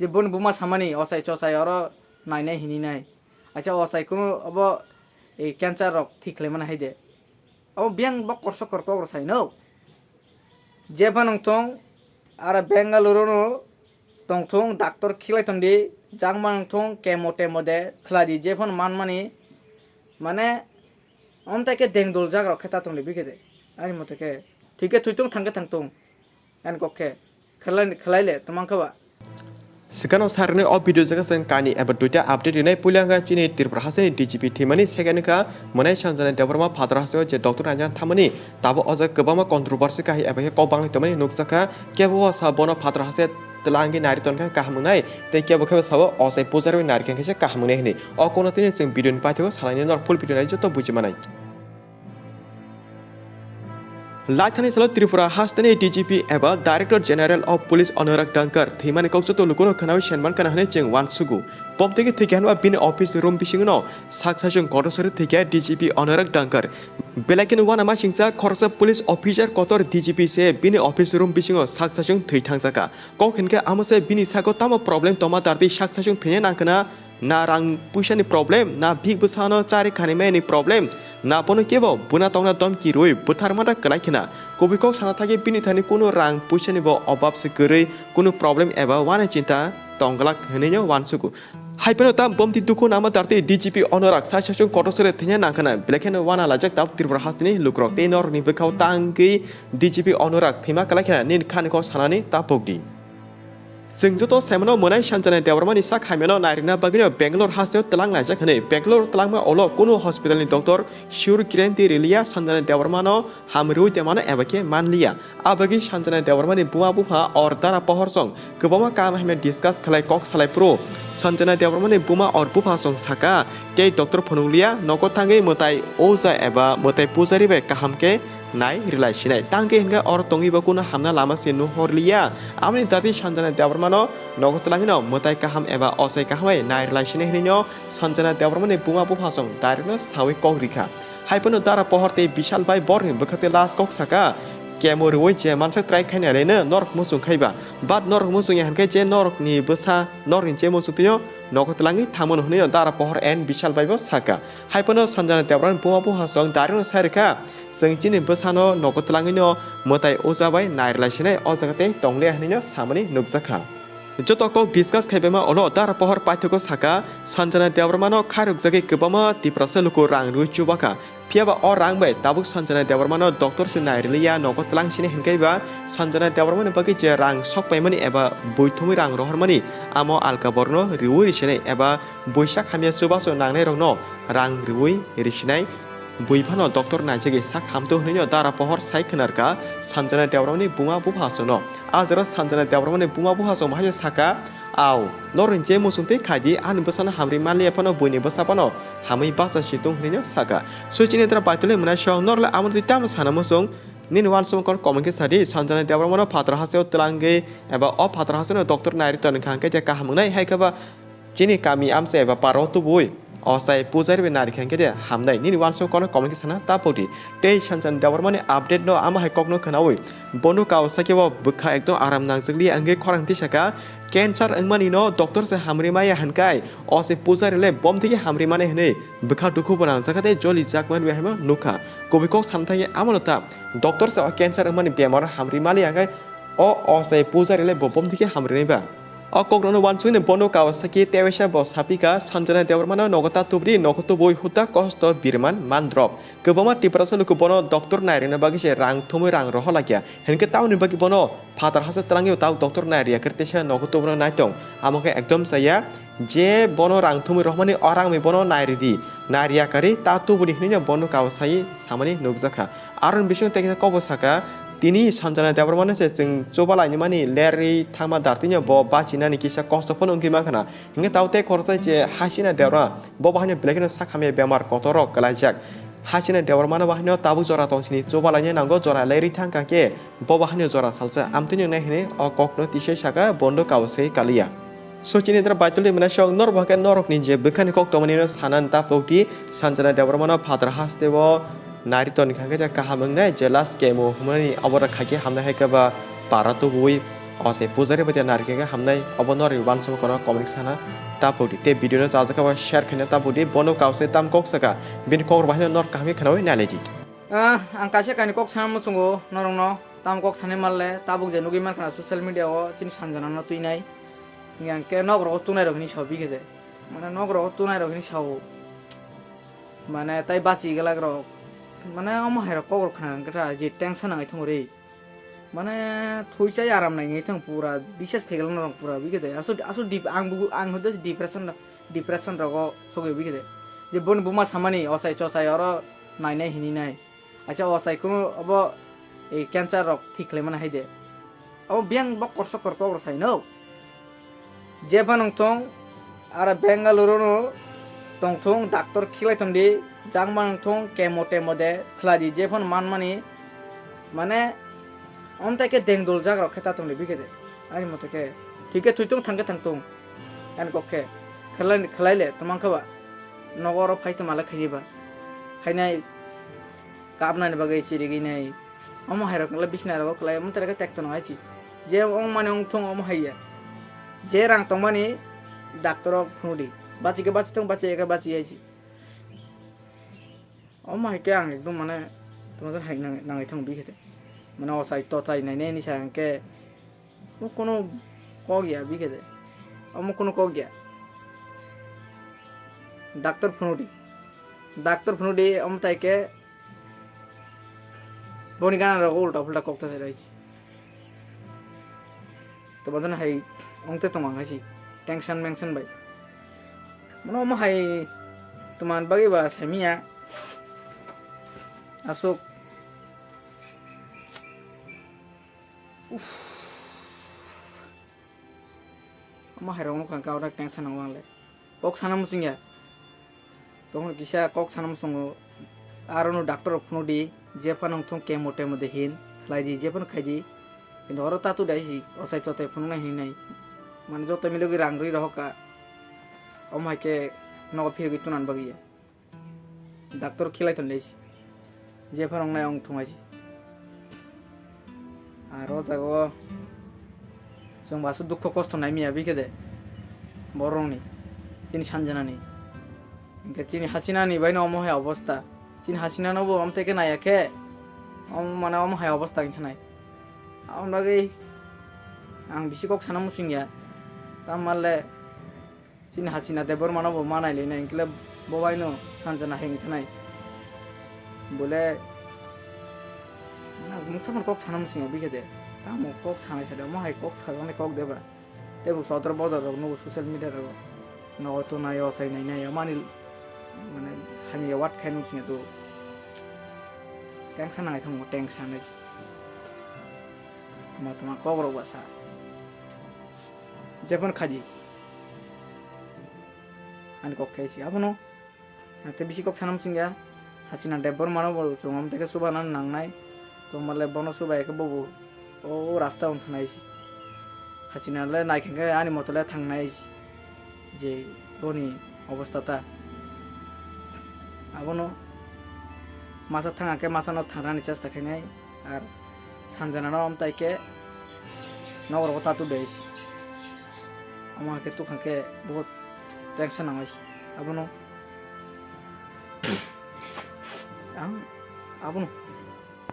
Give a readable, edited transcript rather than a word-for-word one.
যে বন বুমা সামানি অসাই চসাই আর নাই নাই হিনি নাই আচ্ছা অসাই কোনো অব এই ক্যান্সার রক ঠিক লেমান হাইদে ও বিয়াং বক করছ করক সাই নো যেফান থং আর বেঙ্গালুরু নো টংথং ডাক্তার খিলাইতন দি জাংমান থং কেমো টেমো দে খ্লাদি যেফান মানমানি মানে অমতাকে দেংদুল জাগ্র খেতা তংলি বিকেদে আনি মতকে ঠিকে থুইতং থাঙ্গে থাংতং এন কক্ষে খেলাইলে তোমাংখাবা Sekarang sarane o video jaga sen kani eba duita update ini pulang ga chini tirpra hasen DGP thimani second ka monai Sanjana deparma father hasen je doctor anjan thamani tabo oja kebama controversy ka eba he kobang tomani nuksaka kebo sabono father hasen telangi nari ton kan kahmunai te kebo kebo sabo osai pujar nari kan kese kahmunai ni o kono tini sing video ni patho salani nor full video nai joto buji manai Laithani salo Tripura hastani DGP eba Director General of Police Anorak Dankar thimani kokjoto lukono khanawi shenban kana hane jeng wan sugu pom tege thikanwa bin office room bisingno saksajong kodosori thike DGP Anorak Dankar belakin wana ma singsa khorsa police officer kotor DGP se bin office room bisingo saksajong theitangjaka kokhenke amase bini sago tamo problem toma tarti saksajong thene nangkana na rang pushani problem na big busano chari khanime ni problem na pono kebo buna tongna dom ki roi buthar mata kalaikina kobiko sana thake bini thani kono rang pushani bo obab se gurei kono problem eba wana cinta tonglak henenyo wansuku haipeno tam bomti duko nama tarte DGP Onorak sasasung kotosore thenya nangkana belakena wana lajak tap Tripura hastini lukrok tenor ni bekau tangki DGP Onorak thima kalakena nin khaniko sanani tapogdi Sengjoto semano monai Sanjana deparma sak hameno narina bagino Bangalore haseo telang lajak hane Bangalore telang ma olo kono hospital ni doktor Shur Kiranti Rilia Sanjana deparma no hamru temana ebake manlia abagi Sanjana deparma ni buah buha or dara pohor song kebama kam hame discuss khalai kok salai pro Sanjana deparma ni buma or buha song saka ke doktor Phonunglia Nogo thangai motai oza eba motai pujari be kahamke nai relation tangke hingga or tongi bakuna hamna lama sinu horlia amni tati Sanjana deparma no Nogo telangino motai kaham eba osai kahmai nai relation hinino Sanjana deparma ni buma buha song darino sawi kok rika haipono dara pohorte bishal bai borni bekhate las kok saka Kemo roi je mansak try khane le na nork musung khaiba bat nork musung yan ke je nork ni besa norin je musung tio Nogo telangi thamon hne dara pohor en bishal baibo saka haipono Sanjana deparma buma buha song darino sarika Sengchini besano Nogo telangi no motai ojabai nai relation ojagate tongle hne samani nukjaka Jotoko discuss khaibema olo dara pohor paithoko saka Sanjana deparma no kharuk jage kebama tiprasa luko rang rui chubaka Piaba or rang bai tabuk Sanjana deparma no doctor se nai relia Nogo telang sine hinkaiba Sanjana deparma no bagi je rang sok paimani eba boithumi rang rohormani amo alka borno riui sine eba boisak hamia chubaso nangnai rongno rang riui risinai Buifano doctor najege sak hamto hneyo dara pohor sai khnarka Sanjana deparma ni buma buha sono ajra Sanjana deparma ni buma buha so mahayo saka Aw, norin je musungte khaji an besana hamri malia pano buni besapano hamai basa situng hneyo saka suchine tra paitole mena shong norla amri tam sana musung nin wan sum kon komenge sadi Sanjana deparma no phatra haseo tlange eba o phatra haseo doctor nairi ton khangke je kahamunai haikaba chini kami amse eba parotu boi osai pujari be nari khangke de hamnai nin wan sum kon komenge sana tapodi te Sanjana deparma ni update no ama haikok no khanawi bonu Kawasaki bo bukha ekdom aram nangjali ange khorang ti saka Cancer angmani no doctor se hamri maya hankai ose pujari le bom thike hamri mane hne bukha dukhu banang jakate Joli jakman be hama nukha kobiko samthai amonota doctor se cancer angmani bemar hamri mali angai o ose pujari le bom thike hamri nei ba o kokrono wansune bono Kawasaki tewesa bo sapika Sanjana deparma no nogota tubri nogoto boi huta kosto birman mandrop kebama tiprasa luku bono doctor nairina bagi se rang thumui rang roholakia henke tauni bagi bono father hase telangi tau doctor nairia kertesa nogoto bono naitong amoke ekdom saya je bono rang thumui rohmani orang me bono nairidi naria kari ta tubudi hninya bono Kawasaki samani nukjaka aron bisung teke kobosaka Tini Sanjana deparma no se jeng coba ni mani leri thama dartinya bo bachina ni kisa kosto pon ungki makana hinga taute khorsa je hasina deparma bo bahane blekena sakhame bemar kotorok kalajak hasina deparma no bahane tabu jora tongsini coba lanya nango jora leri thangka ke bo bahane jora salsa amtini nai hine o kokno tise saka bondo Kawasaki kalia Sochini tra baituli mena shong nor bahkan norok ni je bekhani kok tomani no sanan tapokti Sanjana deparma no phatra hastebo Nari ton khangke ja kahamang nai jelas kemo humani abora khake hamna haikaba parato boi অসে পূজারি বাতিয়া নারকেগে হামনাই অবনর ইউবান সম কোন comic সানা তাপুদি তে video জাজাকা share খানে তাপুদি বনো কাউসে তাম koksaga bin kor bahne nor kahmi khanawi naleji ang kaisa kaini kok sana musungo norongno tam kok sane malle tabuk je nugi man kana social media o chini sanjana no tuinai ngang ke nogro tunai rogni sabi gede mane nogro tunai rogni sawo mane tai bachi gelagro mane amo hero kogor khana kata je tension ngai thongore mane thuichai aram nai ngai thong pura বিশেষ khegel norong pura bigede asu deep ang hodes depression rogo soge bigede je bon buma samani osai chosai oro nai nai hini nai acha osai kono abo এই cancer rock ঠিকলে মানে হাইদে ও ব্যাং বক কর সাই no যে বানং থং আর Bengaluru no টং থং doctor খিলাইতন দি জাং বানং থং কেমোটে মদে খলাদি যে von মানমানি মানে অমতাকে দেংদুল জাগ রক্ষেতা তংলে বিগেদে আনি মতকে ঠিকে থুইতং থাঙ্গে থাংতং কান কক্ষে খেলাইলে তোমাংখাবা নগর ফাইতে মালা খাইবা খাইনাই কাবনানি বাগै চিরিগিনাই Omo hayro kala bisna ro kala mon tere tek to ngai chi je ong mane ong thong omo hayya je rang tong mani doctor phudi bachi tong bachi eka bachi ai chi omo hai ke ang ekdom mane তোমাদের high নাঙাই থং B খেতে মানে অসাই তথাই নাই নাই নিসা আঙ্কে ও কোনো ক গিয়া B খেতে অমো কোনো ক গিয়া ডাক্তার ফনুডি অম তাইকে বনি গানা রকম উল্টা ফুল্টা কক্তা চাইছি তো বাজান হাই অংতে তোমাং হাইছি টেনশন মেনশন বাই মানে অম হাই তোমার বাগিবা সামিয়া আসুক অম হাই রকম কাঙ্কা ওরা টেনশন নাংলে কক সানাম মুসিংয়া তখন কিসা কক সানাম সঙ্গ আরনো ডাক্তার ফনুডি যে ফানং থং কেমোটে মধ্যে হিন খাইদি যে ফান খাইদি কিন্তু ওরা তাতু ডাইছি অসাই চতাই ফোন নাই হিন নাই মানে যত মিলগি রাংরি রহকা অমাইকে নগ ফিরগি তুনান বাগিয়া ডাক্তার খিলাইতন লাইছি যে ফানং নাই অং থুমাইছি আর ও জাগো जों बासु दुख खस्थ नाय मिया बिखेदे बरंनि चिनि सानजानानि इनके चिनि हासिनानि बायनो अमहाय अवस्था चिनि हासिनानोबो अमतेके नायाखे माने अमहाय अवस्था किननाय आमलागै आं बिसिकक साना मुसिंगिया तामाले चिनि हासिना देबर मानबो मानायलेना इनके बबायनो सानजाना हेंगि थानाय बोले ना मुखसान कक साना मुसिंगिया बिखेदे तामो कक सानाय थादे अमहाय कक सानाय कक देबा तेबो सतर बदर नो सोशल मीडिया रो नो तो नाय असाय नाय मानि माने हानि वाट खाइन मुसिंगिया तो टेंशन नाय थांगो टेंशन नाय तमा कबरो बासा जेपन खादि आनि कक खायसि आबनो आते बिसि कक साना मुसिंगिया हासिना देबर मानो बो जोंम तेके सुबाना नांनाय तो माले बनो सुबायके बबो ओ रास्ता उन्थनायसि हासिनाले नायखेंगे आनि मतले थांनायसि जे बनि अवस्थाता आबनो मासा थाङाके मासानो थांनानै चेष्टा खायनाय आर सानजानानो अमतायके नगर कथा तु देस अमाके तु खांके बहुत टेंशन नांगायसि आबनो आबनो